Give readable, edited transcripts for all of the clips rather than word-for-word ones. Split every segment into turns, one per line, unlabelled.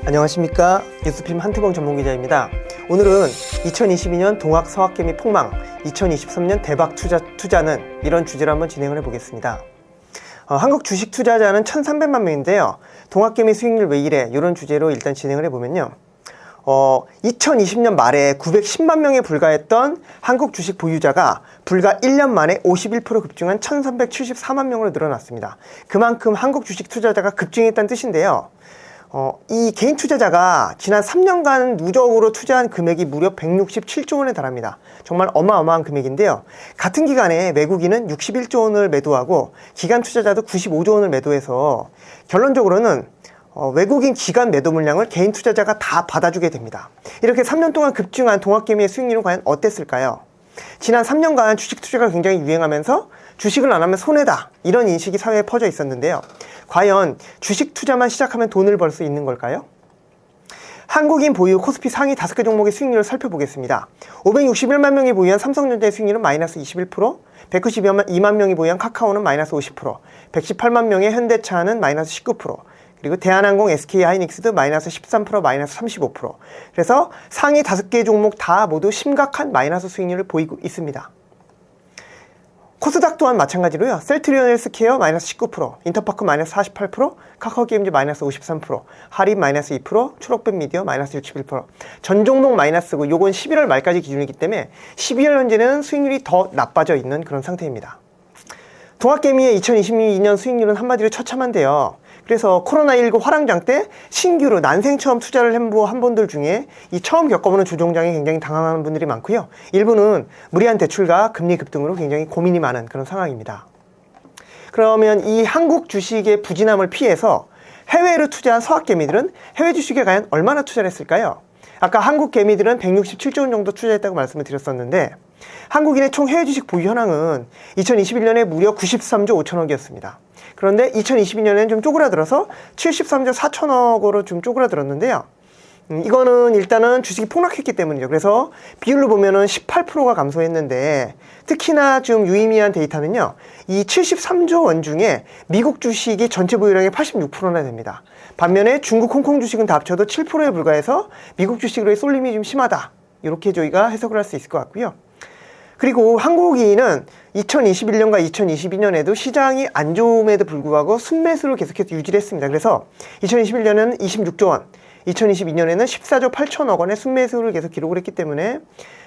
안녕하십니까, 뉴스필m 한태봉 전문기자입니다. 오늘은 2022년 동학서학개미 폭망, 2023년 대박 투자는 이런 주제로 한번 진행을 해보겠습니다. 한국 주식 투자자는 1,300만 명인데요. 동학개미 수익률 왜 이래? 이런 주제로 일단 진행을 해보면요. 2020년 말에 910만 명에 불과했던 한국 주식 보유자가 불과 1년 만에 51% 급증한 1,374만 명으로 늘어났습니다. 그만큼 한국 주식 투자자가 급증했다는 뜻인데요. 이 개인 투자자가 지난 3년간 누적으로 투자한 금액이 무려 167조 원에 달합니다. 정말 어마어마한 금액인데요. 같은 기간에 외국인은 61조 원을 매도하고 기관 투자자도 95조 원을 매도해서 결론적으로는 외국인 기관 매도 물량을 개인 투자자가 다 받아주게 됩니다. 이렇게 3년 동안 급증한 동학개미의 수익률은 과연 어땠을까요? 지난 3년간 주식 투자가 굉장히 유행하면서 주식을 안 하면 손해다, 이런 인식이 사회에 퍼져 있었는데요. 과연 주식 투자만 시작하면 돈을 벌 수 있는 걸까요? 한국인 보유 코스피 상위 5개 종목의 수익률을 살펴보겠습니다. 561만 명이 보유한 삼성전자의 수익률은 마이너스 21%, 192만 명이 보유한 카카오는 마이너스 50%, 118만 명의 현대차는 마이너스 19%, 그리고 대한항공, SK하이닉스도 마이너스 13%, 마이너스 35%. 그래서 상위 5개 종목 다 모두 심각한 마이너스 수익률을 보이고 있습니다. 코스닥 또한 마찬가지로요. 셀트리온 헬스케어 마이너스 19%, 인터파크 마이너스 48%, 카카오게임즈 마이너스 53%, 하림 마이너스 2%, 초록빛 미디어 마이너스 61%. 전 종목 마이너스고 요건 11월 말까지 기준이기 때문에 12월 현재는 수익률이 더 나빠져 있는 그런 상태입니다. 동학개미의 2022년 수익률은 한마디로 처참한데요. 그래서 코로나19 화랑장 때 신규로 난생 처음 투자를 한 분들 중에 이 처음 겪어보는 주종장에 굉장히 당황하는 분들이 많고요. 일부는 무리한 대출과 금리 급등으로 굉장히 고민이 많은 그런 상황입니다. 그러면 이 한국 주식의 부진함을 피해서 해외로 투자한 서학개미들은 해외 주식에 과연 얼마나 투자를 했을까요? 아까 한국 개미들은 167조 원 정도 투자했다고 말씀을 드렸었는데 한국인의 총 해외 주식 보유 현황은 2021년에 무려 93조 5천억이었습니다. 그런데 2022년에는 좀 쪼그라들어서 73조 4천억으로 좀 쪼그라들었는데요. 이거는 일단은 주식이 폭락했기 때문이죠. 그래서 비율로 보면은 18%가 감소했는데 특히나 좀 유의미한 데이터는요. 이 73조 원 중에 미국 주식이 전체 보유량의 86%나 됩니다. 반면에 중국, 홍콩 주식은 다 합쳐도 7%에 불과해서 미국 주식으로의 쏠림이 좀 심하다, 이렇게 저희가 해석을 할 수 있을 것 같고요. 그리고 한국인은 2021년과 2022년에도 시장이 안 좋음에도 불구하고 순매수를 계속해서 유지를 했습니다. 그래서 2021년에는 26조 원, 2022년에는 14조 8천억 원의 순매수를 계속 기록을 했기 때문에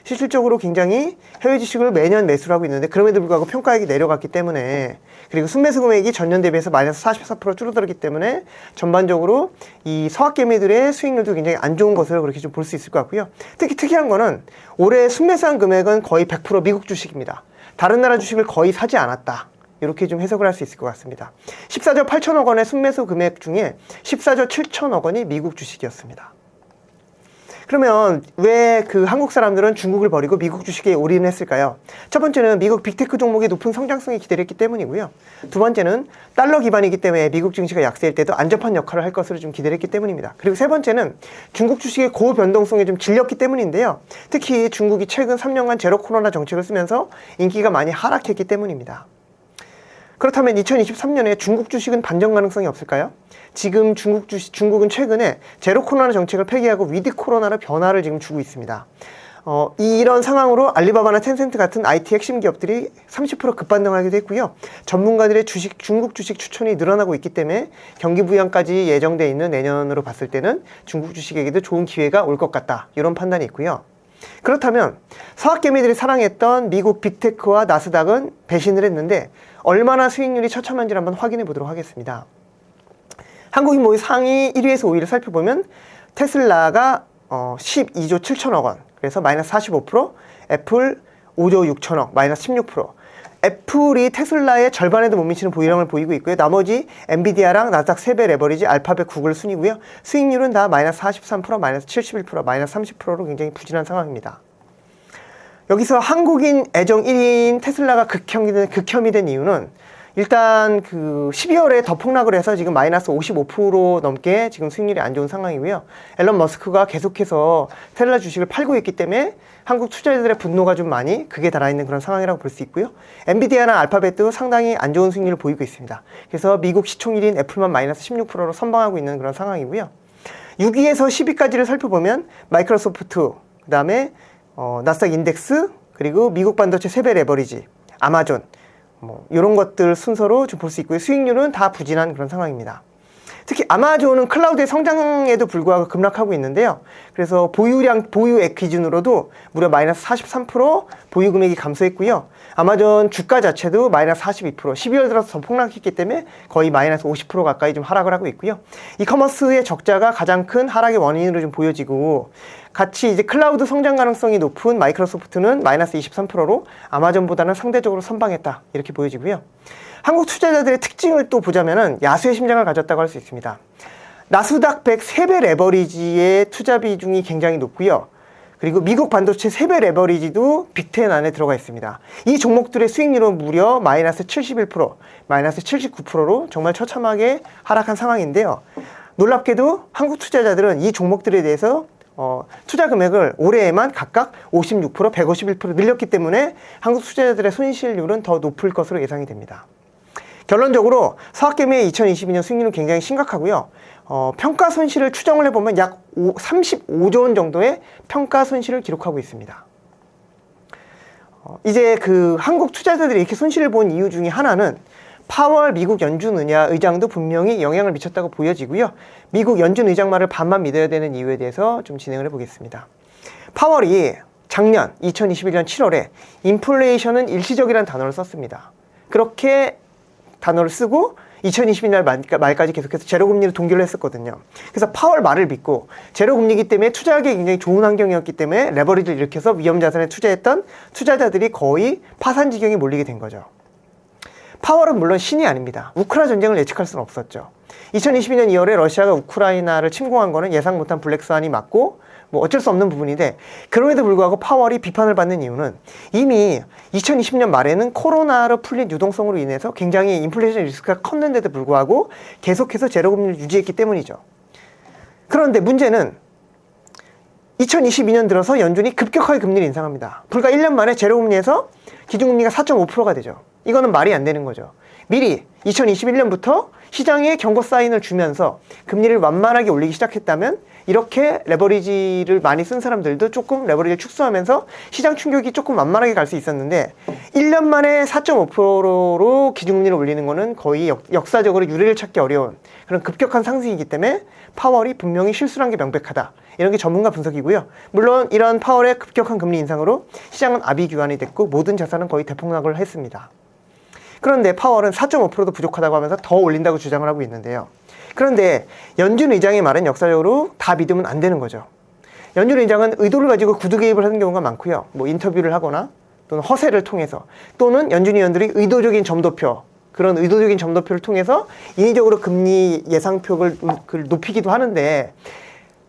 실질적으로 굉장히 해외 주식을 매년 매수를 하고 있는데 그럼에도 불구하고 평가액이 내려갔기 때문에, 그리고 순매수 금액이 전년 대비해서 마이너스 44% 줄어들었기 때문에 전반적으로 이 서학개미들의 수익률도 굉장히 안 좋은 것으로 그렇게 좀 볼 수 있을 것 같고요. 특히 특이한 거는 올해 순매수한 금액은 거의 100% 미국 주식입니다. 다른 나라 주식을 거의 사지 않았다, 이렇게 좀 해석을 할 수 있을 것 같습니다. 14조 8천억 원의 순매수 금액 중에 14조 7천억 원이 미국 주식이었습니다. 그러면 왜 그 한국 사람들은 중국을 버리고 미국 주식에 올인했을까요? 첫 번째는 미국 빅테크 종목의 높은 성장성이 기대했기 때문이고요. 두 번째는 달러 기반이기 때문에 미국 증시가 약세일 때도 안전판 역할을 할 것으로 좀 기대했기 때문입니다. 그리고 세 번째는 중국 주식의 고변동성에 좀 질렸기 때문인데요. 특히 중국이 최근 3년간 제로 코로나 정책을 쓰면서 인기가 많이 하락했기 때문입니다. 그렇다면 2023년에 중국 주식은 반전 가능성이 없을까요? 지금 중국은 최근에 제로 코로나 정책을 폐기하고 위드 코로나로 변화를 지금 주고 있습니다. 이런 상황으로 알리바바나 텐센트 같은 IT 핵심 기업들이 30% 급반등하기도 했고요. 전문가들의 중국 주식 추천이 늘어나고 있기 때문에 경기 부양까지 예정되어 있는 내년으로 봤을 때는 중국 주식에게도 좋은 기회가 올 것 같다, 이런 판단이 있고요. 그렇다면 서학개미들이 사랑했던 미국 빅테크와 나스닥은 배신을 했는데 얼마나 수익률이 처참한지를 한번 확인해 보도록 하겠습니다. 한국인 모의 상위 1위에서 5위를 살펴보면 테슬라가 12조 7천억 원, 그래서 마이너스 45%, 애플 5조 6천억, 마이너스 16%. 애플이 테슬라의 절반에도 못 미치는 보유량을 보이고 있고요. 나머지 엔비디아랑 나스닥 3배 레버리지, 알파벳, 구글 순이고요. 수익률은 다 마이너스 43%, 마이너스 71%, 마이너스 30%로 굉장히 부진한 상황입니다. 여기서 한국인 애정 1위인 테슬라가 극혐이 된 이유는 일단 그 12월에 더 폭락을 해서 지금 마이너스 55% 넘게 지금 수익률이 안 좋은 상황이고요. 앨런 머스크가 계속해서 테슬라 주식을 팔고 있기 때문에 한국 투자자들의 분노가 좀 많이 극에 달아있는 그런 상황이라고 볼 수 있고요. 엔비디아나 알파벳도 상당히 안 좋은 수익률을 보이고 있습니다. 그래서 미국 시총 1위인 애플만 마이너스 16%로 선방하고 있는 그런 상황이고요. 6위에서 10위까지를 살펴보면 마이크로소프트, 그 다음에 나스닥 인덱스, 그리고 미국 반도체 세배 레버리지, 아마존, 이런 것들 순서로 좀 볼 수 있고요. 수익률은 다 부진한 그런 상황입니다. 특히 아마존은 클라우드의 성장에도 불구하고 급락하고 있는데요. 그래서 보유액 기준으로도 무려 마이너스 43% 보유 금액이 감소했고요. 아마존 주가 자체도 마이너스 42%, 12월 들어서 더 폭락했기 때문에 거의 마이너스 50% 가까이 좀 하락을 하고 있고요. 이커머스의 적자가 가장 큰 하락의 원인으로 좀 보여지고, 같이 이제 클라우드 성장 가능성이 높은 마이크로소프트는 마이너스 23%로 아마존보다는 상대적으로 선방했다, 이렇게 보여지고요. 한국 투자자들의 특징을 또 보자면은 야수의 심장을 가졌다고 할 수 있습니다. 나스닥 100 세배 레버리지의 투자 비중이 굉장히 높고요. 그리고 미국 반도체 세배 레버리지도 빅10 안에 들어가 있습니다. 이 종목들의 수익률은 무려 마이너스 71%, 마이너스 79%로 정말 처참하게 하락한 상황인데요. 놀랍게도 한국 투자자들은 이 종목들에 대해서 투자 금액을 올해에만 각각 56%, 151% 늘렸기 때문에 한국 투자자들의 손실률은 더 높을 것으로 예상이 됩니다. 결론적으로 서학개미의 2022년 수익률은 굉장히 심각하고요. 평가 손실을 추정을 해보면 약 35조 원 정도의 평가 손실을 기록하고 있습니다. 이제 그 한국 투자자들이 이렇게 손실을 본 이유 중에 하나는 파월 미국 연준 의장도 분명히 영향을 미쳤다고 보여지고요. 미국 연준 의장 말을 반만 믿어야 되는 이유에 대해서 좀 진행을 해보겠습니다. 파월이 작년 2021년 7월에 인플레이션은 일시적이라는 단어를 썼습니다. 그렇게 단어를 쓰고 2022년 말까지 계속해서 제로금리를 동결을 했었거든요. 그래서 파월 말을 믿고 제로금리이기 때문에 투자하기 굉장히 좋은 환경이었기 때문에 레버리지를 일으켜서 위험자산에 투자했던 투자자들이 거의 파산 지경에 몰리게 된 거죠. 파월은 물론 신이 아닙니다. 우크라이나 전쟁을 예측할 수는 없었죠. 2022년 2월에 러시아가 우크라이나를 침공한 거는 예상 못한 블랙스완이 맞고 뭐 어쩔 수 없는 부분인데, 그럼에도 불구하고 파월이 비판을 받는 이유는 이미 2020년 말에는 코로나로 풀린 유동성으로 인해서 굉장히 인플레이션 리스크가 컸는데도 불구하고 계속해서 제로금리를 유지했기 때문이죠. 그런데 문제는 2022년 들어서 연준이 급격하게 금리를 인상합니다. 불과 1년 만에 제로금리에서 기준금리가 4.5%가 되죠. 이거는 말이 안 되는 거죠. 미리 2021년부터 시장에 경고 사인을 주면서 금리를 완만하게 올리기 시작했다면 이렇게 레버리지를 많이 쓴 사람들도 조금 레버리지를 축소하면서 시장 충격이 조금 완만하게 갈 수 있었는데, 1년 만에 4.5%로 기준금리를 올리는 거는 거의 역사적으로 유례를 찾기 어려운 그런 급격한 상승이기 때문에 파월이 분명히 실수한 게 명백하다, 이런 게 전문가 분석이고요. 물론 이런 파월의 급격한 금리 인상으로 시장은 아비규환이 됐고 모든 자산은 거의 대폭락을 했습니다. 그런데 파월은 4.5%도 부족하다고 하면서 더 올린다고 주장을 하고 있는데요. 그런데 연준 의장의 말은 역사적으로 다 믿으면 안 되는 거죠. 연준 의장은 의도를 가지고 구두 개입을 하는 경우가 많고요. 뭐 인터뷰를 하거나 또는 허세를 통해서, 또는 연준 위원들이 의도적인 점도표, 그런 의도적인 점도표를 통해서 인위적으로 금리 예상폭을 높이기도 하는데,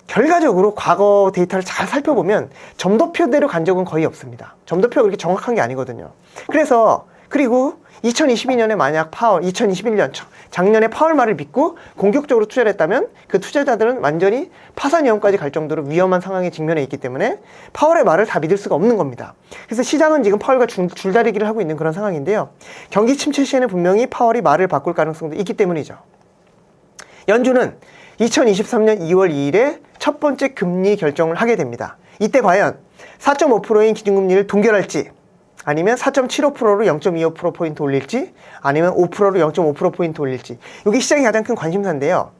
결과적으로 과거 데이터를 잘 살펴보면 점도표대로 간 적은 거의 없습니다. 점도표가 그렇게 정확한 게 아니거든요. 그리고 2022년에 만약 파월, 2021년 작년에 파월 말을 믿고 공격적으로 투자를 했다면 그 투자자들은 완전히 파산 위험까지 갈 정도로 위험한 상황에 직면해 있기 때문에 파월의 말을 다 믿을 수가 없는 겁니다. 그래서 시장은 지금 파월과 줄다리기를 하고 있는 그런 상황인데요. 경기 침체 시에는 분명히 파월이 말을 바꿀 가능성도 있기 때문이죠. 연준은 2023년 2월 2일에 첫 번째 금리 결정을 하게 됩니다. 이때 과연 4.5%인 기준금리를 동결할지, 아니면 4.75%로 0.25%포인트 올릴지, 아니면 5%로 0.5%포인트 올릴지, 이게 시장의 가장 큰 관심사인데요.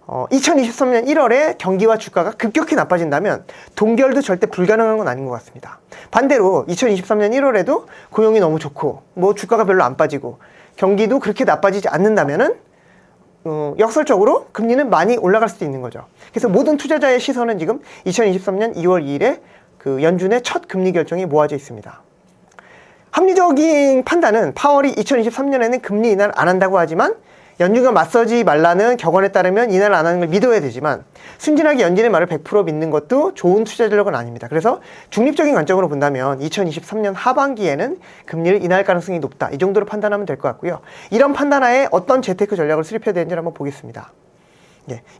2023년 1월에 경기와 주가가 급격히 나빠진다면 동결도 절대 불가능한 건 아닌 것 같습니다. 반대로 2023년 1월에도 고용이 너무 좋고 뭐 주가가 별로 안 빠지고 경기도 그렇게 나빠지지 않는다면은 역설적으로 금리는 많이 올라갈 수도 있는 거죠. 그래서 모든 투자자의 시선은 지금 2023년 2월 2일에 그 연준의 첫 금리 결정이 모아져 있습니다. 합리적인 판단은 파월이 2023년에는 금리 인하를 안 한다고 하지만 연준과 맞서지 말라는 격언에 따르면 인하를 안 하는 걸 믿어야 되지만, 순진하게 연준의 말을 100% 믿는 것도 좋은 투자 전략은 아닙니다. 그래서 중립적인 관점으로 본다면 2023년 하반기에는 금리를 인하할 가능성이 높다, 이 정도로 판단하면 될 것 같고요. 이런 판단하에 어떤 재테크 전략을 수립해야 되는지 한번 보겠습니다.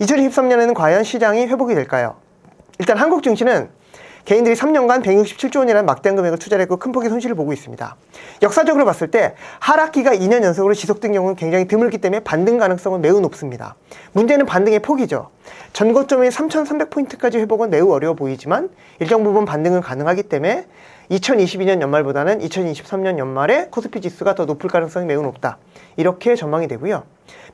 2023년에는 과연 시장이 회복이 될까요? 일단 한국 증시는 개인들이 3년간 167조 원이라는 막대한 금액을 투자를 했고 큰 폭의 손실을 보고 있습니다. 역사적으로 봤을 때 하락기가 2년 연속으로 지속된 경우는 굉장히 드물기 때문에 반등 가능성은 매우 높습니다. 문제는 반등의 폭이죠. 전고점인 3,300포인트까지 회복은 매우 어려워 보이지만 일정 부분 반등은 가능하기 때문에 2022년 연말보다는 2023년 연말에 코스피 지수가 더 높을 가능성이 매우 높다. 이렇게 전망이 되고요.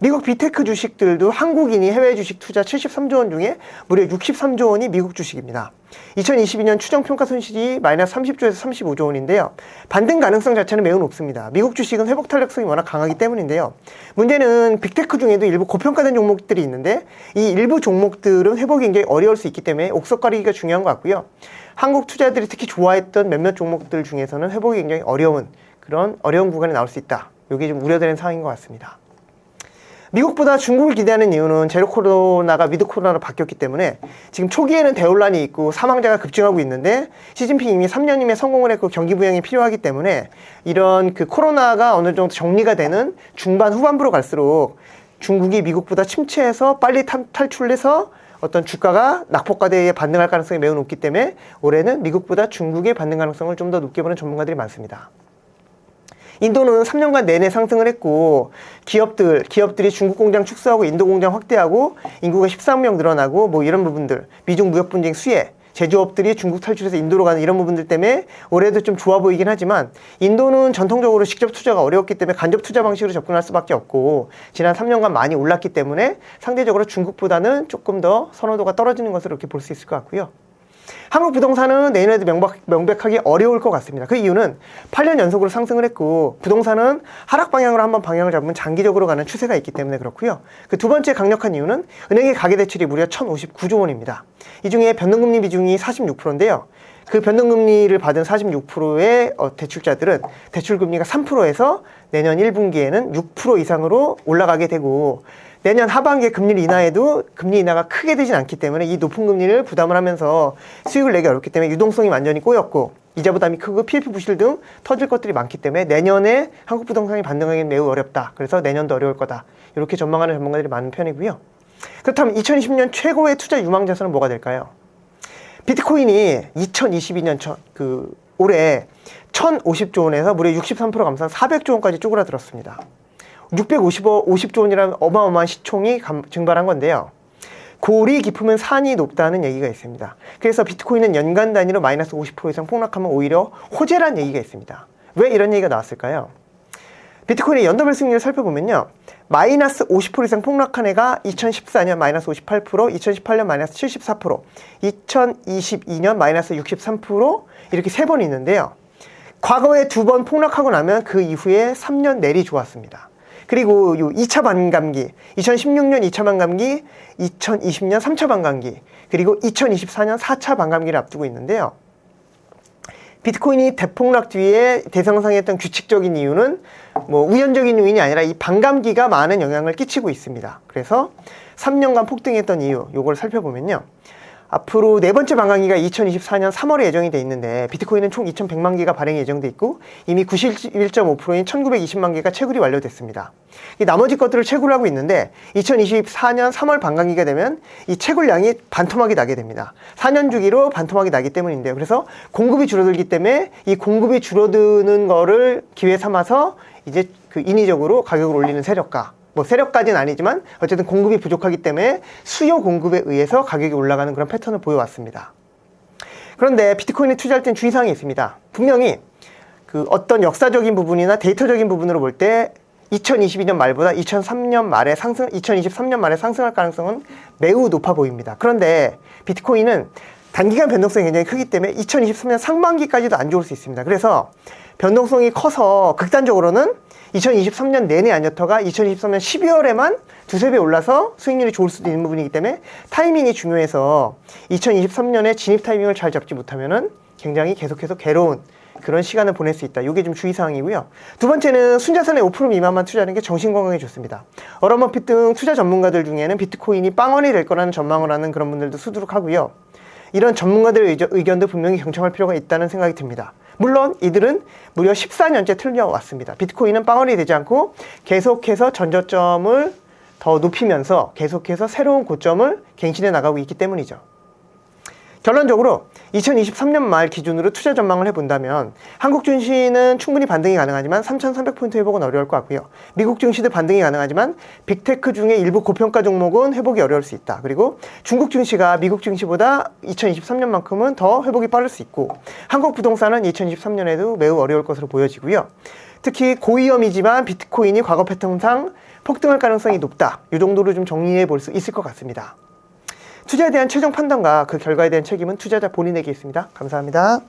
미국 빅테크 주식들도 한국인이 해외 주식 투자 73조 원 중에 무려 63조 원이 미국 주식입니다. 2022년 추정 평가 손실이 마이너스 30조에서 35조 원인데요. 반등 가능성 자체는 매우 높습니다. 미국 주식은 회복 탄력성이 워낙 강하기 때문인데요. 문제는 빅테크 중에도 일부 고평가된 종목들이 있는데 이 일부 종목들은 회복이 굉장히 어려울 수 있기 때문에 옥석 가리기가 중요한 것 같고요. 한국 투자들이 특히 좋아했던 몇몇 종목들 중에서는 회복이 굉장히 어려운 구간이 나올 수 있다. 이게 좀 우려되는 상황인 것 같습니다. 미국보다 중국을 기대하는 이유는 제로 코로나가 위드 코로나로 바뀌었기 때문에 지금 초기에는 대혼란이 있고 사망자가 급증하고 있는데 시진핑 이미 3년이면 성공을 했고 경기 부양이 필요하기 때문에 이런 코로나가 어느 정도 정리가 되는 중반 후반부로 갈수록 중국이 미국보다 침체해서 빨리 탈출해서 어떤 주가가 낙폭과대에 반등할 가능성이 매우 높기 때문에 올해는 미국보다 중국의 반등 가능성을 좀 더 높게 보는 전문가들이 많습니다. 인도는 3년간 내내 상승을 했고 기업들이 중국 공장 축소하고 인도 공장 확대하고 인구가 13명 늘어나고 뭐 이런 부분들, 미중 무역 분쟁 수혜, 제조업들이 중국 탈출해서 인도로 가는 이런 부분들 때문에 올해도 좀 좋아 보이긴 하지만 인도는 전통적으로 직접 투자가 어려웠기 때문에 간접 투자 방식으로 접근할 수밖에 없고 지난 3년간 많이 올랐기 때문에 상대적으로 중국보다는 조금 더 선호도가 떨어지는 것으로 이렇게 볼 수 있을 것 같고요. 한국 부동산은 내년에도 명백하게 어려울 것 같습니다. 그 이유는 8년 연속으로 상승을 했고 부동산은 하락 방향으로 한번 방향을 잡으면 장기적으로 가는 추세가 있기 때문에 그렇고요. 그 두 번째 강력한 이유는 은행의 가계대출이 무려 1,059조 원입니다. 이 중에 변동금리 비중이 46%인데요. 그 변동금리를 받은 46%의 대출자들은 대출금리가 3%에서 내년 1분기에는 6% 이상으로 올라가게 되고 내년 하반기에 금리 인하에도 금리 인하가 크게 되진 않기 때문에 이 높은 금리를 부담을 하면서 수익을 내기 어렵기 때문에 유동성이 완전히 꼬였고 이자 부담이 크고 PF 부실 등 터질 것들이 많기 때문에 내년에 한국 부동산이 반등하기는 매우 어렵다. 그래서 내년도 어려울 거다. 이렇게 전망하는 전문가들이 많은 편이고요. 그렇다면 2020년 최고의 투자 유망 자산은 뭐가 될까요? 비트코인이 2022년 올해 1,050조 원에서 무려 63% 감소한 400조 원까지 쪼그라들었습니다. 650조 원이라는 어마어마한 시총이 증발한 건데요. 골이 깊으면 산이 높다는 얘기가 있습니다. 그래서 비트코인은 연간 단위로 마이너스 50% 이상 폭락하면 오히려 호재란 얘기가 있습니다. 왜 이런 얘기가 나왔을까요? 비트코인의 연도별 수익률을 살펴보면요. 마이너스 50% 이상 폭락한 해가 2014년 마이너스 58%, 2018년 마이너스 74%, 2022년 마이너스 63% 이렇게 3번 있는데요. 과거에 2번 폭락하고 나면 그 이후에 3년 내리 좋았습니다. 그리고 요 2차 반감기, 2016년 2차 반감기, 2020년 3차 반감기, 그리고 2024년 4차 반감기를 앞두고 있는데요. 비트코인이 대폭락 뒤에 대성상했던 규칙적인 이유는 뭐 우연적인 요인이 아니라 이 반감기가 많은 영향을 끼치고 있습니다. 그래서 3년간 폭등했던 이유, 요걸 살펴보면요. 앞으로 네 번째 반감기가 2024년 3월에 예정이 돼 있는데 비트코인은 총 2,100만 개가 발행이 예정돼 있고 이미 91.5%인 1,920만 개가 채굴이 완료됐습니다. 이 나머지 것들을 채굴을 하고 있는데 2024년 3월 반감기가 되면 이 채굴량이 반토막이 나게 됩니다. 4년 주기로 반토막이 나기 때문인데요. 그래서 공급이 줄어들기 때문에 이 공급이 줄어드는 거를 기회 삼아서 이제 인위적으로 가격을 올리는 세력가, 뭐 세력까지는 아니지만 어쨌든 공급이 부족하기 때문에 수요 공급에 의해서 가격이 올라가는 그런 패턴을 보여왔습니다. 그런데 비트코인에 투자할 땐 주의사항이 있습니다. 분명히 어떤 역사적인 부분이나 데이터적인 부분으로 볼 때 2022년 말보다 2023년 말에 상승할 가능성은 매우 높아 보입니다. 그런데 비트코인은 단기간 변동성이 굉장히 크기 때문에 2023년 상반기까지도 안 좋을 수 있습니다. 그래서 변동성이 커서 극단적으로는 2023년 내내 아니었다가 2023년 12월에만 두세 배 올라서 수익률이 좋을 수도 있는 부분이기 때문에 타이밍이 중요해서 2023년에 진입 타이밍을 잘 잡지 못하면은 굉장히 계속해서 괴로운 그런 시간을 보낼 수 있다. 이게 좀 주의사항이고요. 두 번째는 순자산의 5% 미만만 투자하는 게 정신건강에 좋습니다. 워런 버핏 등 투자 전문가들 중에는 비트코인이 빵원이 될 거라는 전망을 하는 그런 분들도 수두룩하고요. 이런 전문가들의 의견도 분명히 경청할 필요가 있다는 생각이 듭니다. 물론 이들은 무려 14년째 틀려왔습니다. 비트코인은 빵원이 되지 않고 계속해서 전저점을 더 높이면서 계속해서 새로운 고점을 갱신해 나가고 있기 때문이죠. 결론적으로 2023년 말 기준으로 투자 전망을 해본다면 한국 증시는 충분히 반등이 가능하지만 3,300포인트 회복은 어려울 것 같고요. 미국 증시도 반등이 가능하지만 빅테크 중에 일부 고평가 종목은 회복이 어려울 수 있다. 그리고 중국 증시가 미국 증시보다 2023년만큼은 더 회복이 빠를 수 있고 한국 부동산은 2023년에도 매우 어려울 것으로 보여지고요. 특히 고위험이지만 비트코인이 과거 패턴상 폭등할 가능성이 높다. 이 정도로 좀 정리해 볼 수 있을 것 같습니다. 투자에 대한 최종 판단과 그 결과에 대한 책임은 투자자 본인에게 있습니다. 감사합니다.